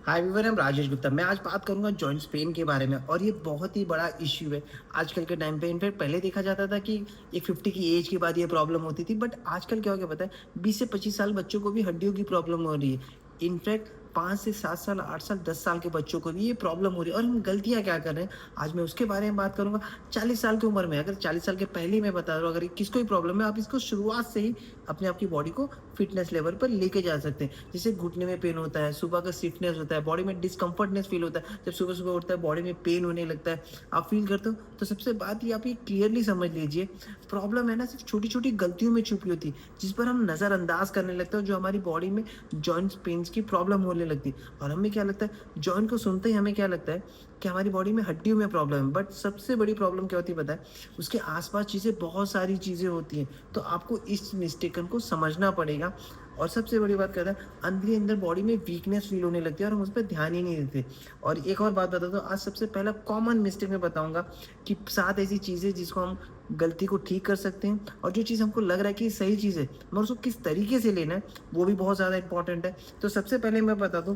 Hi everyone, I'm Rajesh Gupta. मैं आज बात करूंगा जॉइंट्स पेन के बारे में और ये बहुत ही बड़ा इश्यू है आजकल के टाइम पे। इनफैक्ट पहले देखा जाता था कि एक 50 की एज के बाद ये प्रॉब्लम होती थी, बट आजकल क्या हो गया पता है, 20 से 25 साल बच्चों को भी हड्डियों की प्रॉब्लम हो रही है। इनफैक्ट 5 से 7 साल, 8 साल, 10 साल के बच्चों को भी ये प्रॉब्लम हो रही है। और हम गलतियां क्या कर रहे हैं, आज मैं उसके बारे में बात करूंगा। 40 साल की उम्र में, अगर 40 साल के पहले ही मैं बता रहा हूँ, अगर किसको भी प्रॉब्लम है, आप इसको शुरुआत से ही अपने आप की बॉडी को फिटनेस लेवल पर लेके जा सकते हैं। जैसे घुटने में पेन होता है, सुबह का स्टिफनेस होता है, बॉडी में डिस्कम्फर्टनेस फील होता है, जब सुबह सुबह उठता है बॉडी में पेन होने लगता है, आप फील करते हो, तो सबसे बात ये आप ये क्लियरली समझ लीजिए, प्रॉब्लम है ना सिर्फ छोटी छोटी गलतियों में छुपी होती है, जिस पर हम नज़रअंदाज करने लगते हैं, जो हमारी बॉडी में जॉइंट्स पेन्स की प्रॉब्लम होने लगती है। और हमें क्या लगता है, जॉइंट को सुनते ही हमें क्या लगता है कि हमारी बॉडी में हड्डियों में प्रॉब्लम है, बट सबसे बड़ी प्रॉब्लम क्या होती है पता है, उसके आसपास चीज़ें, बहुत सारी चीज़ें होती हैं। तो आपको इस मिस्टेकन को समझना पड़ेगा। और सबसे बड़ी बात कहता है, अंदर ही अंदर बॉडी में वीकनेस फील होने लगती है और हम उस पर ध्यान ही नहीं देते। और एक और बात बता दो, आज सबसे पहला कॉमन मिस्टेक मैं बताऊंगा कि 7 ऐसी चीज़ें जिसको हम गलती को ठीक कर सकते हैं, और जो चीज़ हमको लग रहा है कि सही चीज़ है, मगर उसको किस तरीके से लेना है, वो भी बहुत ज़्यादा इंपॉर्टेंट है। तो सबसे पहले मैं बता दूं,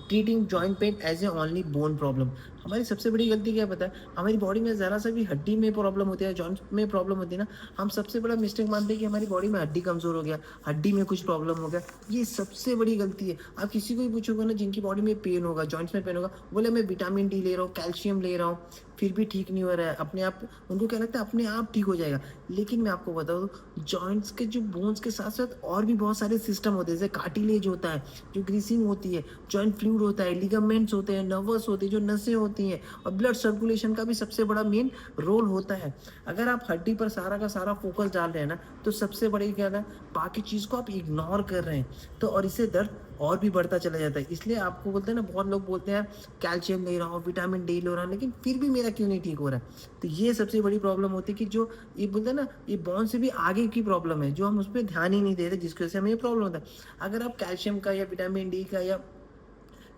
treating joint pain as a only bone problem. हमारी सबसे बड़ी गलती क्या पता है, हमारी बॉडी में ज़रा सा भी हड्डी में प्रॉब्लम होती है, जॉइंट में प्रॉब्लम होती है ना, हम सबसे बड़ा मिस्टेक मानते हैं कि हमारी बॉडी में हड्डी कमज़ोर हो गया, हड्डी में कुछ प्रॉब्लम हो गया। ये सबसे बड़ी गलती है। आप किसी को भी पूछोगे ना, जिनकी बॉडी में पेन होगा, जॉइंट्स में पेन होगा, बोले मैं विटामिन डी ले रहा हूँ, कैल्शियम ले रहा हूँ, फिर भी ठीक नहीं हो रहा है अपने आप। उनको क्या लगता है अपने आप ठीक हो जाएगा। लेकिन मैं आपको बता दूँ, जॉइंट्स के जो बोन्स के साथ साथ और भी बहुत सारे सिस्टम होते हैं, जैसे कार्टिलेज होता है, जो ग्रीसिंग होती है, जॉइंट फ्लूइड होता है, लिगामेंट्स होते हैं, नर्वस होती है, जो नसें होती हैं, और ब्लड सर्कुलेशन का भी सबसे बड़ा मेन रोल होता है। अगर आप हड्डी पर सारा का सारा फोकस डाल रहे हैं ना, तो सबसे बड़ी क्या है, बाकी चीज़ को आप इग्नोर कर रहे हैं, तो और इससे दर्द और भी बढ़ता चला जाता है। इसलिए आपको बोलते हैं ना, बहुत लोग बोलते हैं कैल्शियम ले रहा हूँ, विटामिन डी ले रहा हूँ, लेकिन फिर भी मेरा क्यों नहीं ठीक हो रहा है। तो ये सबसे बड़ी प्रॉब्लम होती है कि जो ये बोलते हैं ना, ये बॉन से भी आगे की प्रॉब्लम है, जो हम उस पर ध्यान ही नहीं दे रहे, जिसकी वजह से हमें ये प्रॉब्लम होता है। अगर आप कैल्शियम का या विटामिन डी का या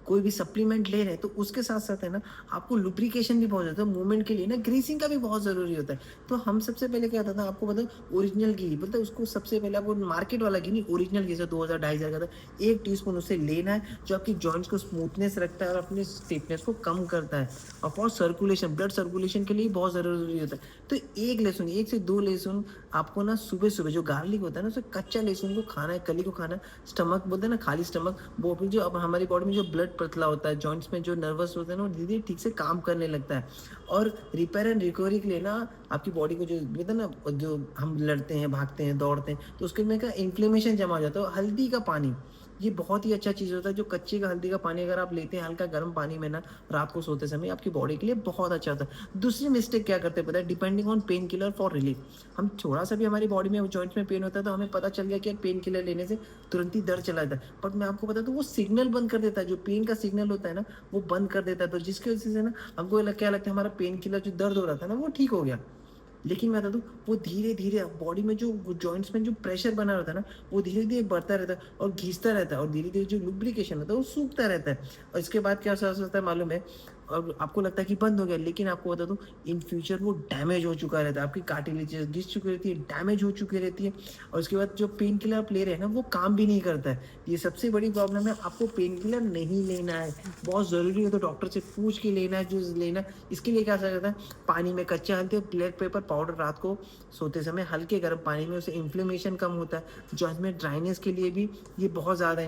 कोई भी सप्लीमेंट ले रहे हैं, तो उसके साथ साथ है ना, आपको लुब्रिकेशन भी बहुत ज़्यादा, मूवमेंट के लिए ना ग्रीसिंग का भी बहुत ज़रूरी होता है। तो हम सबसे पहले क्या होता था, आपको बताओ, ओरिजिनल घी बोलते हैं उसको, सबसे पहले आपको मार्केट वाला घी नहीं, ओरिजिनल घी से 2000 2,500 का था, 1 टीस्पून उसे लेना है, जो आपकी जॉइंट्स को स्मूथनेस रखता है और अपनी स्टिफनेस को कम करता है, और फॉर सर्कुलेशन, ब्लड सर्कुलेशन के लिए बहुत ज़रूरी होता है। तो एक लहसुन, 1 से 2 लहसुन आपको ना सुबह सुबह, जो गार्लिक होता है ना, उसे कच्चा लहसुन को खाना है, कली को खाना है। स्टमक बोलते हैं ना, खाली स्टमक, वो भी जो अब हमारी बॉडी में जो ब्लड पतला होता है, जॉइंट्स में जो नर्वस होता है ना, वो धीरे धीरे ठीक से काम करने लगता है। और रिपेयर एंड रिकवरी के लिए ना, आपकी बॉडी को जो बोलते हैं ना, जो हम लड़ते हैं, भागते हैं, दौड़ते हैं, तो उसके में क्या इन्फ्लेमेशन जमा हो जाता है। हल्दी का पानी, ये बहुत ही अच्छा चीज़ होता है, जो कच्चे का हल्दी का पानी अगर आप लेते हैं हल्का गर्म पानी में ना, रात को सोते समय, आपकी बॉडी के लिए बहुत अच्छा होता है। दूसरी मिस्टेक क्या करते हैं पता है, depending on pain killer for relief. हम थोड़ा सा भी हमारी बॉडी में जॉइंट्स में पेन होता है, तो हमें पता चल गया कि पेन किलर लेने से तुरंत ही दर्द चला जाता है। बट मैं आपको बता दूं, वो सिग्नल बंद कर देता है, जो पेन का सिग्नल होता है ना, वो बंद कर देता है। तो जिसकी वजह से ना, हमको क्या लगता है, हमारा पेन किलर जो दर्द हो रहा था ना, वो ठीक हो गया। लेकिन मैं बता दूँ, वो धीरे-धीरे बॉडी में जो जॉइंट्स में जो प्रेशर बना रहता है ना, वो धीरे-धीरे बढ़ता रहता है और घिसता रहता है, और धीरे-धीरे जो लुब्रिकेशन होता है, वो सूखता रहता है। और इसके बाद क्या होता है मालूम है? और आपको लगता है कि बंद हो गया, लेकिन आपको बता दूँ, इन फ्यूचर वो डैमेज हो चुका रहता है। आपकी कार्टिलेजेस घिस चुकी रहती है, डैमेज हो चुकी रहती है, और उसके बाद जो पेन किलर आप ले रहे हैं ना, वो काम भी नहीं करता है। ये सबसे बड़ी प्रॉब्लम है, आपको पेन किलर नहीं लेना है। बहुत ज़रूरी है तो डॉक्टर से पूछ के लेना है, जो लेना है। इसके लिए क्या करता है, पानी में कच्चे हल्दी, ब्लैक पेपर पाउडर, रात को सोते समय हल्के गर्म पानी में, उससे इन्फ्लेमेशन कम होता है। जॉइंट में ड्राइनेस के लिए भी ये बहुत ज़्यादा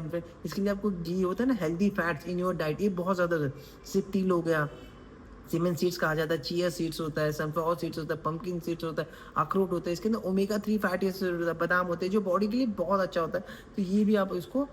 इसके लिए आपको घी होता है ना, healthy fats in your diet, ये बहुत ज़्यादा जैसे तिल हो गया, सीमेन सीड्स कहा जाता है, चिया सीड्स होता है, सनफ्लावर सीड्स होता है, पंपकिन सीड्स होता है, अखरोट होता है, इसके अंदर ओमेगा 3 फैटी एसिड होता है, बादाम होते हैं, जो बॉडी के लिए बहुत अच्छा होता है। तो ये भी आप इसको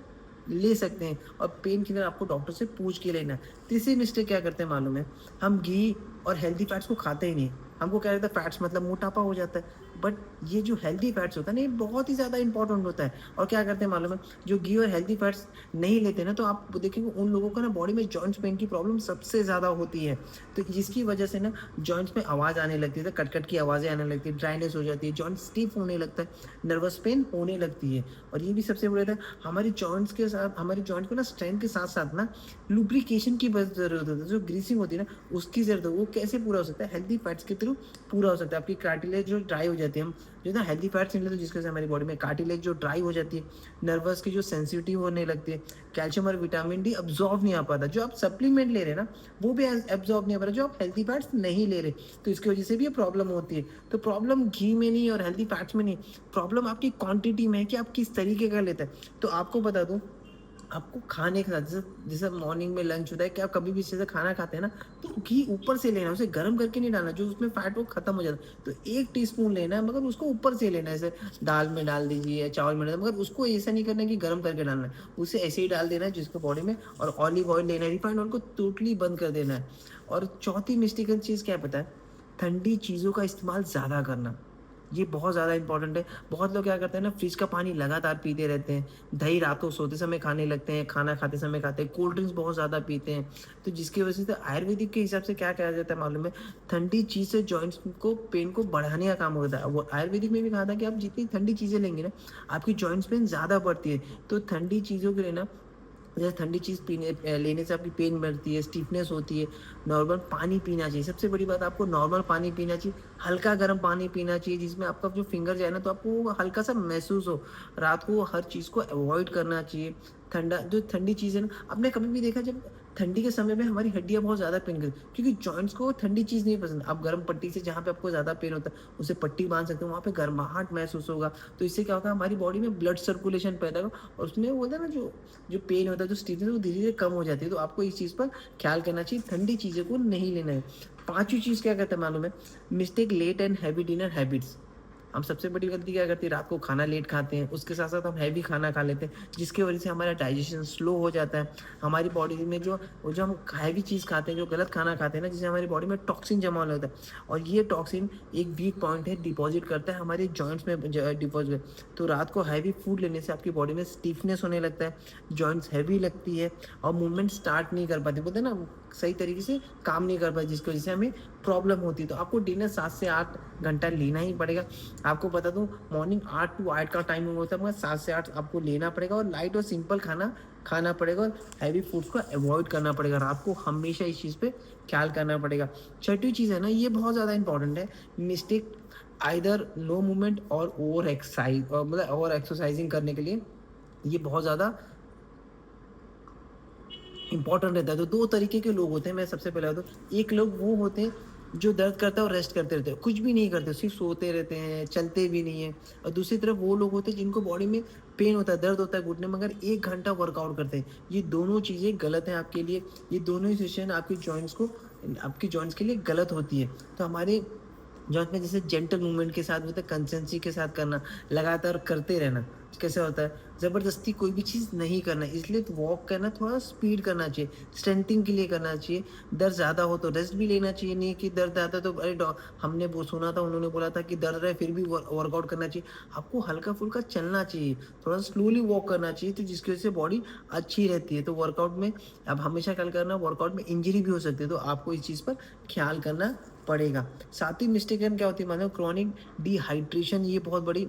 ले सकते हैं। और पेन किलर आपको डॉक्टर से पूछ के लेना है। तीसरी मिस्टेक क्या करते हैं मालूम है, हम घी और हेल्दी फैट्स को खाते ही नहीं। हमको क्या रहता है, फैट्स मतलब मोटापा हो जाता है, बट ये जो हेल्दी फैट्स होता है ना, ये बहुत ही ज़्यादा इंपॉर्टेंट होता है। और क्या करते हैं मालूम है, जो घी और हेल्दी फैट्स नहीं लेते ना, तो आप देखेंगे उन लोगों को ना बॉडी में जॉइंट्स पेन की प्रॉब्लम सबसे ज़्यादा होती है। तो जिसकी वजह से ना, जॉइंट्स में आवाज़ आने लगती है, कट कट की आवाज़ें आने लगती है, ड्राइनेस हो जाती है, जॉइंट स्टिफ होने लगता है, नर्वस पेन होने लगती है। और ये भी सबसे बड़ा था, हमारी जॉइंट्स के साथ, हमारे जॉइंट को ना स्ट्रेंथ के साथ साथ ना लुब्रिकेशन की बहुत ज़रूरत होती है। जो ग्रीसिंग होती है ना, उसकी ज़रूरत है। वो कैसे पूरा हो सकता है, हेल्दी फैट्स के थ्रू पूरा हो सकता है। आपकी कार्टिलेज जो ड्राई हो जाती है, जाती है, हम जो है ना हेल्दी फैट्स नहीं लेते जिसकी वजह से हमारी बॉडी में कार्टिलेज जो ड्राई हो जाती है, नर्वस की जो सेंसिटिव होने लगती है, कैल्शियम और विटामिन डी अब्जॉर्ब नहीं आ पाता, जो आप सप्लीमेंट ले रहे हैं ना वो भी एब्जॉर्ब नहीं आ पा रहा, जो आप हेल्दी फैट्स नहीं ले रहे, तो इसकी वजह से भी ये प्रॉब्लम होती है। तो प्रॉब्लम घी में नहीं और हेल्दी फैट्स में नहीं, प्रॉब्लम आपकी क्वांटिटी में है कि आप किस तरीके का लेते हैं। तो आपको बता दूं, आपको खाने के साथ जैसे जैसे मॉर्निंग में लंच होता है कि आप कभी भी जैसे खाना खाते हैं ना, तो घी ऊपर से लेना है, उसे गर्म करके नहीं डालना, जो उसमें फैट वो खत्म हो जाता है। तो 1 टीस्पून लेना है, मगर उसको ऊपर से लेना है, जैसे दाल में डाल दीजिए या चावल में डाल, मगर उसको ऐसा नहीं करना है कि गर्म करके डालना है, उसे ऐसे ही डाल देना है जिसको बॉडी में। और ऑलिव ऑयल लेना है, रिफाइंड ऑयल को टोटली बंद कर देना है। और चौथी मिस्टेकन चीज़ क्या है पता है? ठंडी चीज़ों का इस्तेमाल ज़्यादा करना, ये बहुत ज़्यादा इंपॉर्टेंट है। बहुत लोग क्या करते हैं ना, फ्रिज का पानी लगातार पीते रहते हैं, दही रात को सोते समय खाने लगते हैं, खाना खाते समय खाते हैं, कोल्ड ड्रिंक्स बहुत ज़्यादा पीते हैं। तो जिसकी वजह से आयुर्वेदिक के हिसाब से क्या कहा जाता है मालूम है? ठंडी चीज़ से जॉइंट्स को पेन को बढ़ाने का काम होता है। वो आयुर्वेदिक में भी कहा था कि आप जितनी ठंडी चीज़ें लेंगे ना, आपकी जॉइंट्स पेन ज़्यादा बढ़ती है। तो ठंडी चीज़ों के लिए ना, जैसे ठंडी चीज़ लेने से आपकी पेन बढ़ती है, स्टिफनेस होती है। नॉर्मल पानी पीना चाहिए, सबसे बड़ी बात आपको नॉर्मल पानी पीना चाहिए, हल्का गर्म पानी पीना चाहिए जिसमें आपका जो फिंगर जाए ना तो आपको वो हल्का सा महसूस हो। रात को हर चीज़ को अवॉइड करना चाहिए। ठंडा जो ठंडी चीज़ है ना, आपने कभी भी देखा जब ठंडी के समय में हमारी हड्डियाँ बहुत ज़्यादा पेन करती, क्योंकि जॉइंट्स को ठंडी चीज़ नहीं पसंद। आप गर्म पट्टी से जहाँ पे आपको ज़्यादा पेन होता है उसे पट्टी बांध सकते हो, वहाँ पे गर्माहट महसूस होगा। तो इससे क्या होगा, हमारी बॉडी में ब्लड सर्कुलेशन पैदा होगा, और उसमें वो होता है ना, जो जो पेन होता है, जो स्टिफनेस, वो धीरे धीरे कम हो जाती है। तो आपको इस चीज़ पर ख्याल करना चाहिए, ठंडी चीज़ों को नहीं लेना है। पांचवी चीज़ क्या कहते हैं मालूम है? Mistake late and heavy dinner habits. हम सबसे बड़ी गलती क्या करते हैं, रात को खाना लेट खाते हैं, उसके साथ साथ हम हैवी खाना खा लेते हैं, जिसकी वजह से हमारा डाइजेशन स्लो हो जाता है। हमारी बॉडी में जो हम हैवी चीज़ खाते हैं, जो गलत खाना खाते हैं ना, जिससे हमारी बॉडी में टॉक्सिन जमा होने लगता है, और ये टॉक्सिन एक वीक पॉइंट है, डिपॉजिट करता है हमारे जॉइंट्स में डिपॉजिट। तो रात को हैवी फूड लेने से आपकी बॉडी में स्टिफनेस होने लगता है, जॉइंट्स हैवी लगती है, और मूवमेंट स्टार्ट नहीं कर पाती, बोलते हैं ना, सही तरीके से काम नहीं कर पाती, जिसकी वजह से हमें प्रॉब्लम होती है। तो आपको डिनर 7 से 8 घंटा लेना ही पड़ेगा। आपको बता दूं, मॉर्निंग 8 टू 8 का टाइमिंग होता है, मगर 7 से 8 आपको लेना पड़ेगा, और लाइट और सिंपल खाना खाना पड़ेगा, और हैवी फूड्स को अवॉइड करना पड़ेगा। रात को हमेशा इस चीज़ पे ख्याल करना पड़ेगा। छठी चीज़ है ना, ये बहुत ज़्यादा इंपॉर्टेंट है, मिस्टेक आइदर लो मूवमेंट और ओवर एक्सरसाइज, मतलब ओवर एक्सरसाइजिंग करने के लिए ये बहुत ज़्यादा इंपॉर्टेंट रहता है। तो 2 तरीके के लोग होते हैं, मैं सबसे पहले बता दूँ। एक लोग वो होते हैं जो दर्द करता है और रेस्ट करते रहते हैं, कुछ भी नहीं करते, सिर्फ सोते रहते हैं, चलते भी नहीं हैं। और दूसरी तरफ वो लोग होते हैं जिनको बॉडी में पेन होता है, दर्द होता है घुटने में, मगर 1 घंटा वर्कआउट करते हैं। ये दोनों चीज़ें गलत हैं आपके लिए। ये दोनों ही सिचुएशन आपकी जॉइंट्स के लिए गलत होती है। तो हमारे जॉइंट में जैसे जेंटल मूवमेंट के साथ होता है, कंसिस्टेंसी के साथ करना, लगातार करते रहना। कैसे होता है, ज़बरदस्ती कोई भी चीज़ नहीं करना, इसलिए तो वॉक करना, थोड़ा स्पीड करना चाहिए, स्ट्रेंथिंग के लिए करना चाहिए। दर्द ज़्यादा हो तो रेस्ट भी लेना चाहिए, नहीं कि दर्द आता तो अरे हमने वो सुना था, उन्होंने बोला था कि दर्द है फिर भी वर्कआउट करना चाहिए। आपको हल्का फुल्का चलना चाहिए, थोड़ा स्लोली वॉक करना चाहिए, तो जिसकी वजह से बॉडी अच्छी रहती है। तो वर्कआउट में आप हमेशा ख्याल करना, वर्कआउट में इंजरी भी हो सकती है, तो आपको इस चीज़ पर ख्याल करना पड़ेगा। सातवीं मिस्टेक क्या होती है मानो, क्रॉनिक डिहाइड्रेशन, ये बहुत बड़ी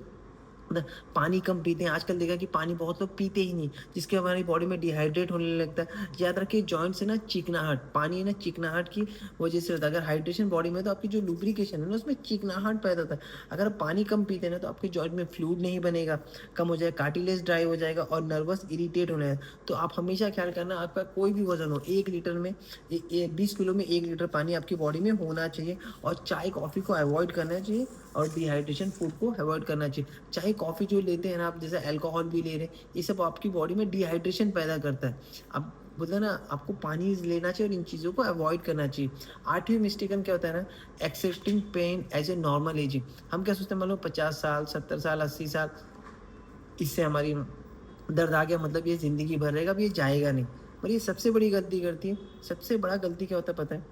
मतलब पानी कम पीते हैं। आजकल देखा कि पानी बहुत लोग पीते ही नहीं, जिसके हमारी बॉडी में डिहाइड्रेट होने लगता है। याद रखिए, जॉइंट से ना चिकनाहट, पानी है ना चिकनाहट की वजह से होता है। अगर हाइड्रेशन बॉडी में, तो आपकी जो लुब्रिकेशन है ना, उसमें चिकनाहट पैदा होता है। अगर आप पानी कम पीते हैं ना, तो आपके जॉइंट में फ्लूइड नहीं बनेगा, कम हो जाएगा, कार्टिलेज ड्राई हो जाएगा, और नर्वस इरिटेट होने लगेगा। तो आप हमेशा ख्याल करना, आपका कोई भी वजन हो, 1 लीटर में 20 किलो में 1 लीटर पानी आपकी बॉडी में होना चाहिए। और चाय कॉफ़ी को अवॉइड करना चाहिए, और डिहाइड्रेशन फूड को अवॉइड करना चाहिए। चाहे कॉफ़ी जो लेते हैं ना आप, जैसे अल्कोहल भी ले रहे हैं, ये सब आपकी बॉडी में डिहाइड्रेशन पैदा करता है। अब बोलते हैं ना, आपको पानी लेना चाहिए और इन चीज़ों को अवॉइड करना चाहिए। 8वीं मिस्टेक हम क्या होता है ना, accepting pain as a normal ageing. हम क्या सोचते हैं, मान लो 50 साल, 70 साल, 80 साल, इससे हमारी दर्द आ गया मतलब ये ज़िंदगी भर रहेगा, अब ये जाएगा नहीं। और ये सबसे बड़ी गलती करती है। सबसे बड़ा गलती क्या होता है पता है?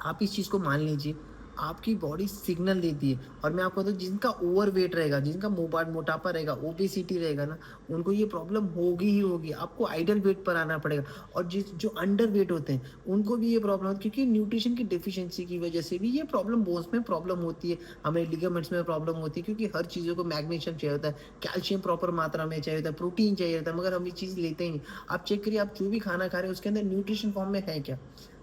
आप इस चीज़ को मान लीजिए, आपकी बॉडी सिग्नल देती है। और मैं आपको बताऊँ, जिनका ओवरवेट रहेगा, जिनका मोटापा रहेगा, ओबेसिटी रहेगा ना, उनको ये प्रॉब्लम होगी ही होगी। आपको आइडल वेट पर आना पड़ेगा। और जो अंडर वेट होते हैं, उनको भी ये प्रॉब्लम होती है, क्योंकि न्यूट्रिशन की डेफिशिएंसी की वजह से भी ये प्रॉब्लम, बोन्स में प्रॉब्लम होती है, हमें लिगामेंट्स में प्रॉब्लम होती है, क्योंकि हर चीज़ों को मैग्नीशियम चाहिए होता है, कैल्शियम प्रॉपर मात्रा में चाहिए होता है, प्रोटीन चाहिए होता है, मगर हम ये चीज़ लेते ही नहीं। आप चेक करिए, आप जो भी खाना खा रहे हैं उसके अंदर न्यूट्रिशन फॉर्म में है क्या?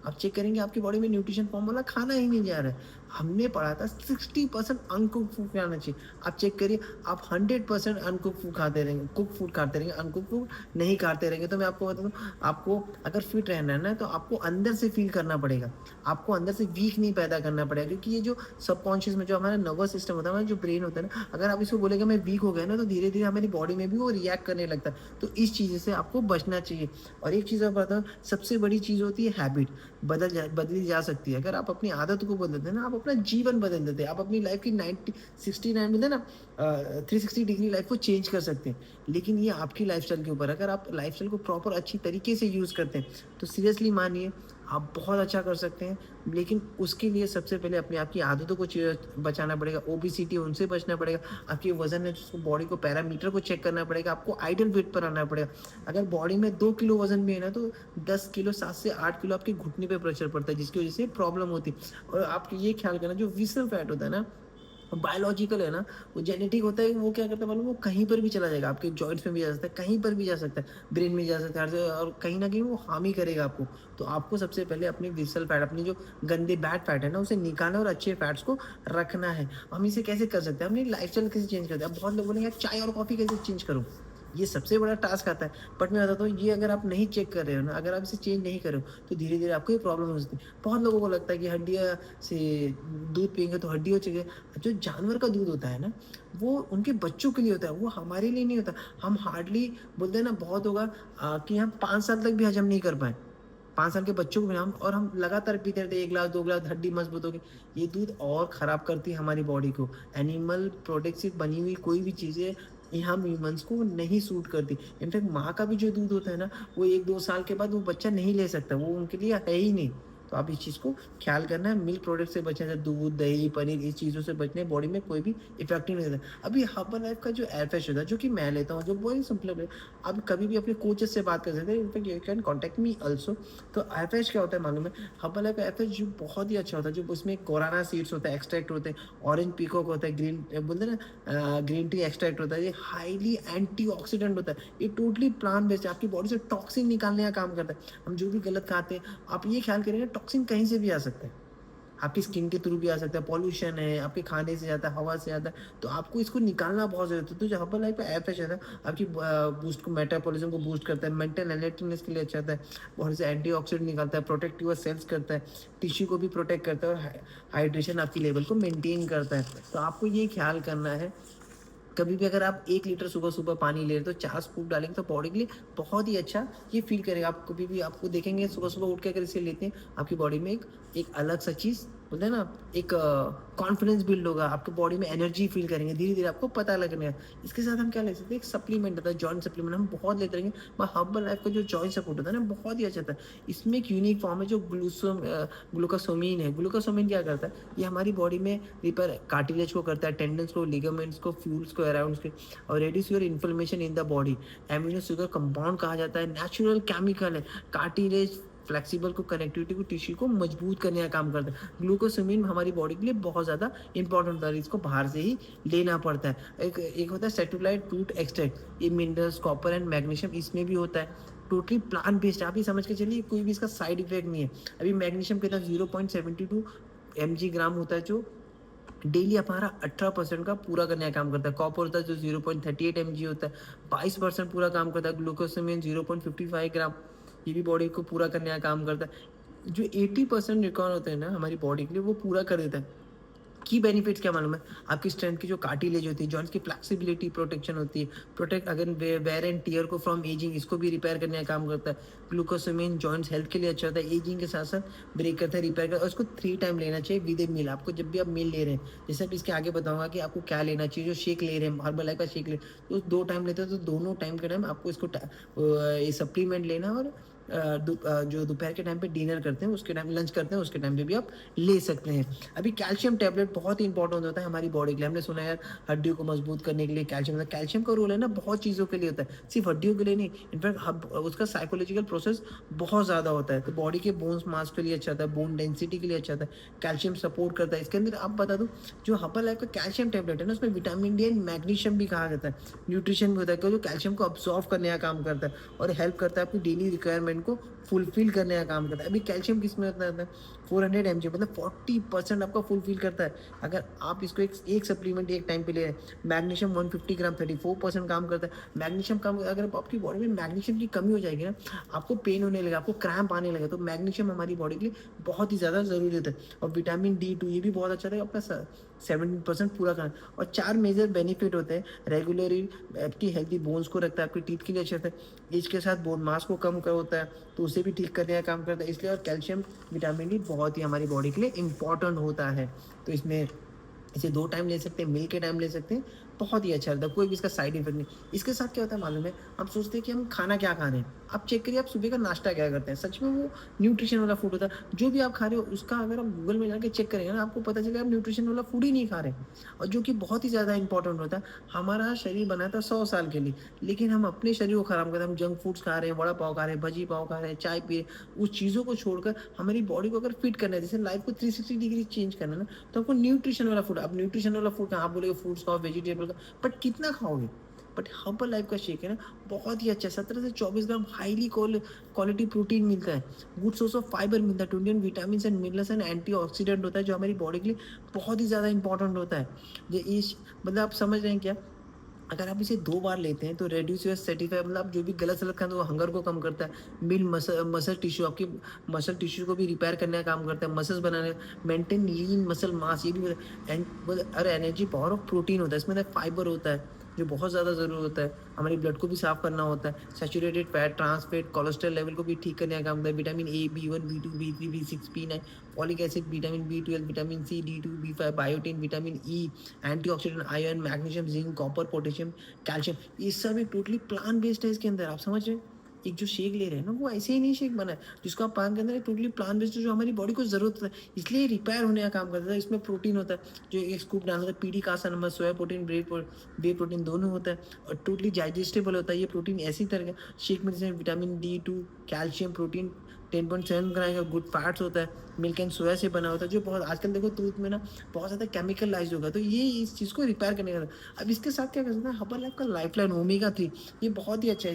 आप चेक करेंगे आपकी बॉडी में न्यूट्रिशन फॉर्म वाला खाना ही नहीं जा रहा है। हमने पढ़ा था 60% अनकुक फूड खाना चाहिए। आप चेक करिए, आप 100% अनकुक फूड खाते रहेंगे, कुक फूड खाते रहेंगे, अनकुक फूड नहीं खाते रहेंगे। तो मैं आपको बता दूँ, आपको अगर फिट रहना है ना, तो आपको अंदर से फील करना पड़ेगा। आपको अंदर से वीक नहीं पैदा करना पड़ेगा, क्योंकि ये जो सबकॉन्शियस में जो हमारा नर्वस सिस्टम होता है, हमारा जो ब्रेन होता है ना, अगर आप इसको बोलेगा मैं वीक हो गया ना, तो धीरे-धीरे हमारी बॉडी में भी वो रिएक्ट करने लगता है। तो इस चीज़ से आपको बचना चाहिए। और एक चीज़ और बताऊँ, सबसे बड़ी चीज़ होती है हैबिट। बदली जा सकती है। अगर आप अपनी आदत को बदलते हैं ना, आप अपना जीवन बदल देते हैं। आप अपनी लाइफ की 90 69 में ना 360 डिग्री लाइफ को चेंज कर सकते हैं। लेकिन ये आपकी लाइफ़स्टाइल के ऊपर है। अगर आप लाइफ़स्टाइल को प्रॉपर अच्छी तरीके से यूज़ करते हैं, तो सीरियसली मानिए आप बहुत अच्छा कर सकते हैं। लेकिन उसके लिए सबसे पहले अपनी आपकी आदतों को बचाना पड़ेगा। ओबेसिटी उनसे बचना पड़ेगा। आपकी वज़न है जिसको बॉडी को पैरामीटर को चेक करना पड़ेगा। आपको आइडियल वेट पर आना पड़ेगा। अगर बॉडी में 2 किलो वज़न भी है ना, तो 10 किलो 7 से 8 किलो आपके घुटने पे प्रेशर पड़ता है, जिसकी वज़ह से प्रॉब्लम होती है। और आप ये ख्याल करना, जो विसरल फैट होता है ना, बायोलॉजिकल है ना, वो जेनेटिक होता है। वो क्या करता है मालूम है? वो कहीं पर भी चला जाएगा, आपके जॉइंट्स में भी जा सकता है, कहीं पर भी जा सकता है, ब्रेन में जा सकता है, हर जगह, और कहीं न कहीं वो हार्म ही करेगा आपको। तो आपको सबसे पहले अपनी विसरल फैट, अपनी जो गंदे बैड फैट है ना, उसे निकालना और अच्छे फैट्स को रखना है। हम इसे कैसे कर सकते हैं? अपनी लाइफ़स्टाइल कैसे चेंज करते हैं? अब बहुत लोग बोलेंगे यार चाय और कॉफ़ी कैसे चेंज करूँ? ये सबसे बड़ा टास्क आता है। बट मैं बताता हूँ, ये अगर आप नहीं चेक कर रहे हो ना, अगर आप इसे चेंज नहीं कर रहे हो, तो धीरे-धीरे आपको ये प्रॉब्लम हो सकती है। बहुत लोगों को लगता है कि हड्डियाँ से दूध पिएँगे तो हड्डी हो चाहिए। जो जानवर का दूध होता है ना, वो उनके बच्चों के लिए होता है, वो हमारे लिए नहीं होता। हम हार्डली बोलते हैं ना, बहुत होगा कि हम 5 साल तक भी हज़म नहीं कर पाएँ। 5 साल के बच्चों को भी हम लगातार पीते रहते हैं, 1 ग्लास, 2 ग्लास, हड्डी मजबूत होगी। ये दूध और ख़राब करती है हमारी बॉडी को। एनिमल प्रोडक्ट से बनी हुई कोई भी चीज़ें ये हम ह्यूमन्स को नहीं सूट करती। इनफैक्ट माँ का भी जो दूध होता है ना, वो 1-2 साल के बाद वो बच्चा नहीं ले सकता, वो उनके लिए है ही नहीं। तो आप इस चीज़ को ख़्याल करना है, मिल्क प्रोडक्ट से बचना है, दूध, दही, पनीर, इस चीज़ों से बचना है, बॉडी में कोई भी इफ़ेक्ट ही नहीं देता। अभी हर्बल का जो एयरफ्रेश होता है, जो कि मैं लेता हूँ, जो बहुत ही सिंपल है, आप कभी भी अपने कोचेस से बात कर सकते हैं। In fact you can contact me also. तो एयरफ्रेश क्या होता है मालूम है? हर्बल का एयरफ्रेश जो बहुत ही अच्छा होता है, जो उसमें कोराना सीड्स होता है, एक्सट्रैक्ट होते हैं, ऑरेंज पीकॉक होता है, ग्रीन बोलते हैं ना ग्रीन टी एक्सट्रैक्ट होता है। ये हाईली एंटीऑक्सीडेंट होता है। ये टोटली प्लांट बेस्ड है, आपकी बॉडी से टॉक्सिन निकालने का काम करता है। हम जो भी गलत खाते हैं, आप ये ख्याल करिए, टॉक्सिन कहीं से भी आ सकता है। आपकी स्किन के थ्रू भी आ सकता है, पॉल्यूशन है, आपके खाने से जाता है, हवा से आता है, तो आपको इसको निकालना बहुत ज़रूरत है। तो जो हर्बल लाइफ का एयरफ्रेश है ना, आपकी बूस्ट को, मेटाबॉलिज्म को बूस्ट करता है, मेंटल एलर्टनेस के लिए अच्छा होता है, बॉडी से एंटीऑक्सीडेंट निकालता है, प्रोटेक्ट यूर सेल्स करता है, टिश्यू को भी प्रोटेक्ट करता है, और हाइड्रेशन आपकी लेवल को मेंटेन करता है। तो आपको ये ख्याल करना है, कभी भी अगर आप 1 लीटर सुबह-सुबह पानी ले रहे हो, तो 4 स्कूप डालेंगे तो बॉडी के लिए बहुत ही अच्छा ये फ़ील करेगा। आप कभी भी आपको देखेंगे सुबह-सुबह उठ के अगर इसे लेते हैं, आपकी बॉडी में एक एक अलग-सा चीज़ बोलते हैं ना, एक कॉन्फिडेंस बिल्ड होगा, आपकी बॉडी में एनर्जी फ़ील करेंगे, धीरे-धीरे आपको पता लगने लगा। इसके साथ हम क्या ले सकते हैं, एक सप्लीमेंट होता है, जॉइंट सप्लीमेंट, हम बहुत लेते रहेंगे। हर्बल लाइफ का जो जॉइंट सपोर्ट होता है ना, बहुत ही अच्छा होता है। इसमें एक यूनिक फॉर्म है जो ग्लूकोसामाइन है। ग्लूकोसामाइन क्या करता है, ये हमारी बॉडी में रिपेयर कार्टिलेज को करता है, टेंडन्स को, लिगामेंट्स को, फ्यूल्स को, अराउंड्स के, और reduce your inflammation in the body. Amino sugar compound कहा जाता है, नेचुरल केमिकल है, कार्टिलेज फ्लेक्सिबल को, कनेक्टिविटी को, टिश्यू को मजबूत करने का काम करता है। ग्लूकोसामाइन हमारी बॉडी के लिए बहुत ज़्यादा इंपॉर्टेंट होता है, इसको बाहर से ही लेना पड़ता है। एक एक होता है सेटुलाइट रूट एक्सट्रैक्ट, ये मिनरल्स, कॉपर एंड मैग्नीशियम इसमें भी होता है। टोटली प्लांट बेस्ड है, आप ये समझ के चलिए, कोई भी इसका साइड इफेक्ट नहीं है। अभी मैग्नीशियम कितना 0.72 mg ग्राम होता है, जो डेली हमारा 18% का पूरा करने का काम करता है। कॉपर होता है जो 0.38 mg होता है, 22% पूरा काम करता है। ग्लूकोसामाइन 0.55 ग्राम, ये भी बॉडी को पूरा करने का काम करता है। जो 80% न्यूट्रॉन होते हैं ना हमारी बॉडी के लिए, वो पूरा कर देता है। की बेनिफिट्स क्या मालूम है? आपकी स्ट्रेंथ की जो कार्टिलेज होती है, जॉइंट्स की फ्लेक्सिबिलिटी, प्रोटेक्शन होती है, प्रोटेक्ट अगर वेयर एंड टियर को फ्रॉम एजिंग, इसको भी रिपेयर करने का काम करता है। ग्लूकोसामाइन जॉइंट्स हेल्थ के लिए अच्छा होता है, एजिंग के साथ साथ ब्रेक करता है, रिपेयर करता है, और इसको 3 टाइम लेना चाहिए विद ए मील। आपको जब भी आप मील ले रहे हैं, जैसे अब इसके आगे बताऊंगा कि आपको क्या लेना चाहिए। जो शेक ले रहे हैं, हर्बल लाइफ का शेक ले, तो 2 टाइम लेते हैं, तो दोनों टाइम के टाइम आपको इसको ये सप्लीमेंट लेना है। और जो दोपहर के टाइम पे डिनर करते हैं, उसके टाइम लंच करते हैं, उसके टाइम पे भी आप ले सकते हैं। अभी कैल्शियम टैबलेट बहुत ही इंपॉर्टेंट होता है हमारी बॉडी के लिए। हमने सुना है यार, हड्डियों को मजबूत करने के लिए कैल्शियम होता है। कैल्शियम का रोल है ना बहुत चीज़ों के लिए होता है, सिर्फ हड्डियों के लिए नहीं। इनफैक्ट उसका साइकोलॉजिकल प्रोसेस बहुत ज़्यादा होता है। तो बॉडी के बोन्स मास के लिए अच्छा होता है, बोन डेंसिटी के लिए अच्छा होता है, कैल्शियम सपोर्ट करता है। इसके अंदर आप बता दूँ, जो हर्बल लाइफ का कैल्शियम टैबलेट है ना, उसमें विटामिन डी एंड मैग्नीशियम भी कहा जाता है, न्यूट्रिशन भी होता है, जो कैल्शियम को अब्सॉर्व करने का काम करता है और हेल्प करता है आपकी डेली रिक्वायरमेंट रिक्वायरमेंट को फुलफिल करने का काम करता है। अभी कैल्शियम किस में होता है? 400 mg, मतलब 40% आपका फुलफिल करता है अगर आप इसको एक सप्लीमेंट एक टाइम पे ले रहे हैं। मैग्नीशियम 150 ग्राम 34% काम करता है। मैग्नीशियम काम, अगर आपकी बॉडी में मैग्नीशियम की कमी हो जाएगी ना, आपको पेन होने लगेगा, आपको क्रैम्प आने लगेगा। तो मैग्नीशियम हमारी बॉडी के लिए बहुत ही ज़्यादा ज़रूरी होता है। और विटामिन D2 ये भी बहुत अच्छा है अपना 70% पूरा करना। और 4 मेजर बेनिफिट होते हैं। रेगुलरली आपकी हेल्थी बोन्स को रखता है, आपकी टीथ के लिए अच्छा रहता है। एज के साथ बोन मास को कम कर होता है, तो उसे भी ठीक करने का काम करता है इसलिए। और कैल्शियम विटामिन डी बहुत ही हमारी बॉडी के लिए इंपॉर्टेंट होता है। तो इसमें इसे 2 टाइम ले सकते हैं, मिल के टाइम ले सकते हैं, बहुत ही अच्छा रहता है, कोई भी इसका साइड इफेक्ट नहीं। इसके साथ क्या होता है मालूम है? हम सोचते हैं कि हम खाना क्या खा रहे हैं, आप चेक करिए आप सुबह का नाश्ता क्या करते हैं, सच में वो न्यूट्रिशन वाला फूड होता है। जो भी आप खा रहे हो उसका अगर आप गूगल में जाके चेक करेंगे ना, आपको पता चलेगा आप न्यूट्रिशन वाला फूड ही नहीं खा रहे हैं। और जो कि बहुत ही ज़्यादा इंपॉर्टेंट होता है। हमारा शरीर बना था 100 साल के लिए, लेकिन हम अपने शरीर को खराब करते हैं। हम जंक फूड्स खा रहे हैं, वड़ा पाव खा रहे हैं, भजी पाव खा रहे हैं, चाय पी रहे हैं। उस चीज़ों को छोड़कर हमारी बॉडी को अगर फिट करना है, जैसे लाइफ को 360 डिग्री चेंज करना है ना, तो आपको न्यूट्रिशन वाला फूड, अब न्यूट्रिशन वाला फूड कहाँ, आप बोलेगे फ्रूट्स खाओ, वेजिटेबल खाओ, बट कितना खाओगे? बट हर्बल लाइफ का शेक है ना, बहुत ही अच्छा है। 17 से 24 ग्राम हाईली क्वालिटी प्रोटीन मिलता है, गुड सोर्स ऑफ फाइबर मिलता है, 21 vitamin and minerals and antioxidant होता है, जो हमारी बॉडी के लिए बहुत ही ज़्यादा इंपॉर्टेंट होता है। ये इस मतलब आप समझ रहे हैं क्या? अगर आप इसे 2 बार लेते हैं तो रेड्यूस योर सेटिफाई, मतलब आप जो भी गलत सलत खाते हैं वो हंगर को कम करता है। बिल्ड मसल टिश्यू, आपकी मसल टिश्यू को भी रिपेयर करने का काम करता है, मसल्स बनाने, मेंटेन लीन मसल मास, ये भी। एंड और एनर्जी पावर ऑफ प्रोटीन होता है इसमें, फाइबर होता है जो बहुत ज़्यादा ज़रूरी होता है। हमारी ब्लड को भी साफ करना होता है, saturated fat, trans fat, cholesterol level को भी ठीक करने का काम करता है। Vitamin A, B1, B2, B3, B6, B9, folic acid, vitamin B12, vitamin C, D2, B5, biotin, vitamin E, antioxidant, iron, magnesium, zinc, copper, potassium, calcium, ये सब एक टोटली प्लांट बेस्ड है इसके अंदर, आप समझ रहे हैं? एक जो शेक ले रहे हैं ना, वो ऐसे ही नहीं शेक बना है, जिसको आप पान के अंदर टोटली प्लांट बेस्ड, जो हमारी बॉडी को जरूरत होता है, इसलिए रिपेयर होने का काम करता है। इसमें प्रोटीन होता है, जो एक स्कूप डालना होता है, पीडी कासा नमक, सोया प्रोटीन, बे प्रोटीन दोनों होता है, और टोटली डाइजेस्टेबल होता है ये प्रोटीन। ऐसी तरह का शेक में जैसे विटामिन D2, कैल्शियम, प्रोटीन 10.7 ग्राम का गुड फैट्स होता है, मिल्क एंड सोया से बना होता है, जो बहुत आजकल देखो दूध में ना बहुत ज़्यादा केमिकलाइज होगा, तो ये इस चीज़ को रिपेयर करने का। अब इसके साथ क्या कर सकते हैं? हर्बल लाइफ का लाइफ लाइन ओमेगा 3, ये बहुत ही अच्छा है।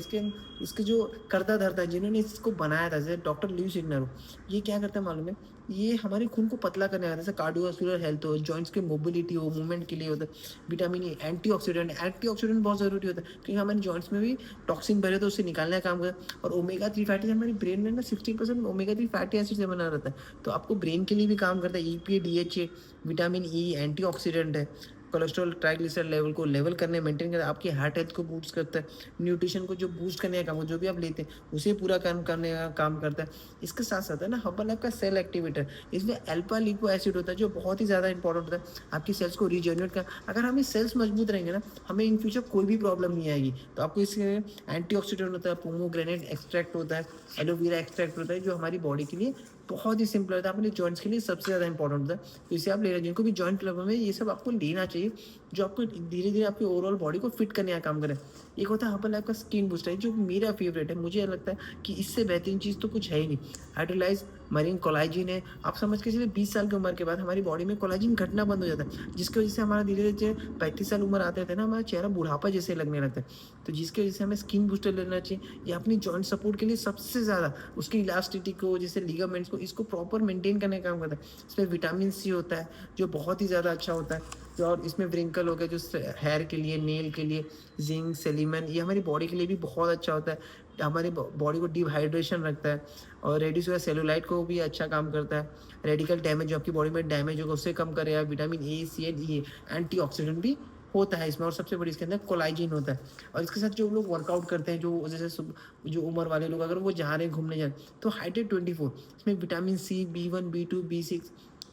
इसके जो करता धरता है, जिन्होंने इसको बनाया था, जैसे डॉक्टर ल्यूइस इग्नारो, ये क्या करता है मालूम है? ये हमारे खून को पतला करने का, जैसे कार्डियोवास्कुलर हेल्थ हो, जॉइंट्स की मोबिलिटी हो, मूवमेंट के लिए होता है। विटामिन ए, एंटीऑक्सीडेंट बहुत ज़रूरी होता है, क्योंकि हमारे जॉइंट्स में भी टॉक्सिन भरे तो उससे निकालने का काम करता है। और ओमेगा 3 फैटी एसिड, हमारी ब्रेन में ना 60% ओमेगा 3 फैटी एसिड से बना रहता है, तो आपको ब्रेन के लिए भी काम करता है। EPA, DHA, vitamin E antioxidant है। कोलेस्ट्रॉल, ट्राइग्लिसराइड लेवल को लेवल करने, मेंटेन करता है, आपकी हार्ट हेल्थ को बूस्ट करता है। न्यूट्रिशन को जो बूस्ट करने का काम, जो भी आप लेते हैं उसे पूरा काम करने का काम करता है। इसके साथ साथ है ना, हर्बल लाइफ का सेल एक्टिवेटर, इसमें अल्फा लिपो एसिड होता है, जो बहुत ही ज़्यादा इंपॉर्टेंट होता है, आपकी सेल्स को रीजनरेट कर। अगर हमें सेल्स मजबूत रहेंगे ना, हमें इन फ्यूचर कोई भी प्रॉब्लम नहीं आएगी। तो आपको इसके एंटीऑक्सीडेंट होता है, पोमोग्रेनेट एक्सट्रैक्ट होता है, एलोवेरा एक्सट्रैक्ट होता है, जो हमारी बॉडी के लिए बहुत ही सिंपल होता है, अपने जॉइंट्स के लिए सबसे ज़्यादा इंपॉर्टेंट होता है। तो इसे आप ले रहे हैं, जिनको भी जॉइंट प्रॉब्लम है, ये सब आपको लेना चाहिए, जो आपको धीरे धीरे आपकी ओवरऑल बॉडी को फिट करने का काम करे। एक होता है हर्बल लाइफ का स्किन बूस्टर, जो मेरा फेवरेट है। मुझे लगता है कि इससे बेहतरीन चीज़ तो कुछ है ही नहीं। हाइड्रोलाइज मरीन कोलाजिन है, आप समझ के चलिए 20 साल की उम्र के बाद हमारी बॉडी में कोलाजिन घटना बंद हो जाता है, जिसकी वजह से हमारा धीरे धीरे 35 साल उम्र आते थे ना, हमारा चेहरा बुढ़ापा जैसे लगने लगता है। तो जिसकी वजह से हमें स्किन बूस्टर लेना चाहिए। ये अपनी जॉइंट सपोर्ट के लिए सबसे ज़्यादा, उसकी इलास्टिसिटी को, जैसे लिगामेंट्स को, इसको प्रॉपर मेंटेन करने का काम करता है। इसमें विटामिन सी होता है, जो बहुत ही ज़्यादा अच्छा होता है। और इसमें व्रिंकल हो गया, जो हेयर के लिए, नेल के लिए, जिंक, सेलिमन, ये हमारी बॉडी के लिए भी बहुत अच्छा होता है, हमारी बॉडी को डिहाइड्रेशन रखता है। और रेड्यूस हुआ सेलुलाइट को भी अच्छा काम करता है। रेडिकल डैमेज, जो आपकी बॉडी में डैमेज होगा उससे कम करेगा। Vitamin A, C and E, antioxidant भी होता है इसमें। और सबसे बड़ी इसके अंदर कोलाजिन होता है। और इसके साथ जो लोग वर्कआउट करते हैं, जो जैसे जो उम्र वाले लोग, अगर वो जा रहे हैं घूमने जा रहे हैं, तो हाइड्रेट 24, इसमें vitamin C, B1, B2, B6,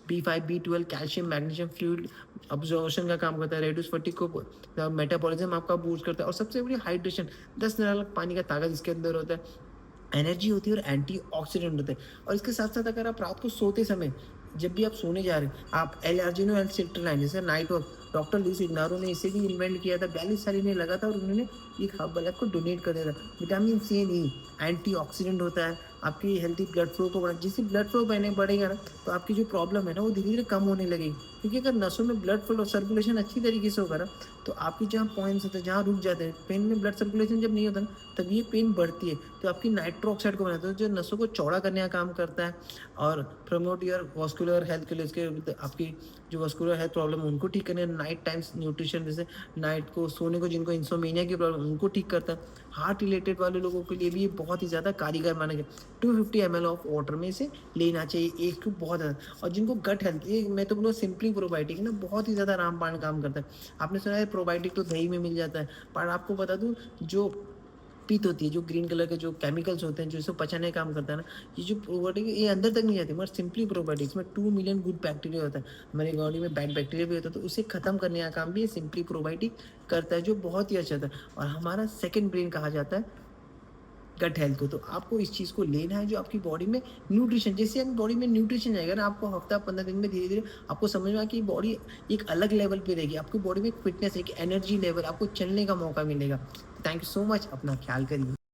B5, B12, calcium, magnesium, fluid absorption का काम करता है। रेड्यूस फटीग को, मेटाबॉलिज्म आपका बूस्ट करता है। और सबसे बड़ी हाइड्रेशन, 10 नाल पानी का ताकत इसके अंदर होता है, एनर्जी होती है और एंटीऑक्सीडेंट होते हैं। और इसके साथ साथ अगर आप रात को सोते समय, जब भी आप सोने जा रहे हैं, आप L-arginine और L-citrulline, जैसे नाइट वर्क डॉक्टर लुइस इग्नारो ने इसे भी इन्वेंट किया था, 42 साल इन्हें लगा था और उन्होंने एक हब ब्लड को डोनेट कर दिया था। Vitamin C and E antioxidant होता है, आपकी हेल्दी ब्लड फ्लो को बढ़ा, जिससे ब्लड फ्लो बढ़ेगा ना तो आपकी जो प्रॉब्लम है ना वो धीरे धीरे कम होने लगेगी, क्योंकि अगर नसों में ब्लड फ्लो सर्कुलेशन अच्छी तरीके से होगा ना तो आपकी जहाँ पॉइंट्स होते हैं, जहाँ रुक जाते हैं पेन में, ब्लड सर्कुलेशन जब नहीं होता ना तब ये पेन बढ़ती है, तो आपकी नाइट्रो ऑक्साइड को बनाता है जो नसों को चौड़ा करने का काम करता है और प्रमोट योर वास्कुलर हेल्थ के लिए, उसके आपकी जो वास्कुलर हेल्थ प्रॉब्लम है उनको ठीक करने, नाइट टाइम्स न्यूट्रिशन, जैसे नाइट को सोने को जिनको इंसोमेनिया की प्रॉब्लम उनको ठीक करता है। हार्ट रिलेटेड वाले लोगों के लिए भी ये बहुत ही ज़्यादा कारीगर माना गया। 250 ml ऑफ वाटर में से लेना चाहिए एक को, बहुत ज़्यादा। और जिनको गट हेल्थ, ये मैं तो बोलूँ सिंपली प्रोबायोटिक ना बहुत ही ज़्यादा रामबाण काम करता है। आपने सुना है प्रोबायोटिक तो दही में मिल जाता है, पर आपको बता दूँ जो पीत होती है, जो ग्रीन कलर के जो केमिकल्स होते हैं जो इसको पचाने का काम करता है ना, ये जो प्रोबायोटिक ये अंदर तक नहीं जाती, मगर सिंपली प्रोबायोटिक इसमें 2 मिलियन गुड बैक्टीरिया होता है। हमारी बॉडी में बैड बैक्टीरिया भी होता है, तो उसे खत्म करने का काम भी ये सिंपली प्रोबायोटिक करता है, जो बहुत ही अच्छा होता है। और हमारा सेकंड ब्रेन कहा जाता है गट हेल्थ को। तो आपको इस चीज़ को लेना है जो आपकी बॉडी में न्यूट्रिशन, जैसे आपकी बॉडी में न्यूट्रिशन जाएगा ना, आपको हफ्ता 15 दिन में धीरे धीरे आपको समझ में आए कि बॉडी एक अलग लेवल पे रहेगी, आपकी बॉडी में एक फिटनेस, एक एनर्जी लेवल, आपको चलने का मौका मिलेगा। थैंक यू सो मच, अपना ख्याल करिए।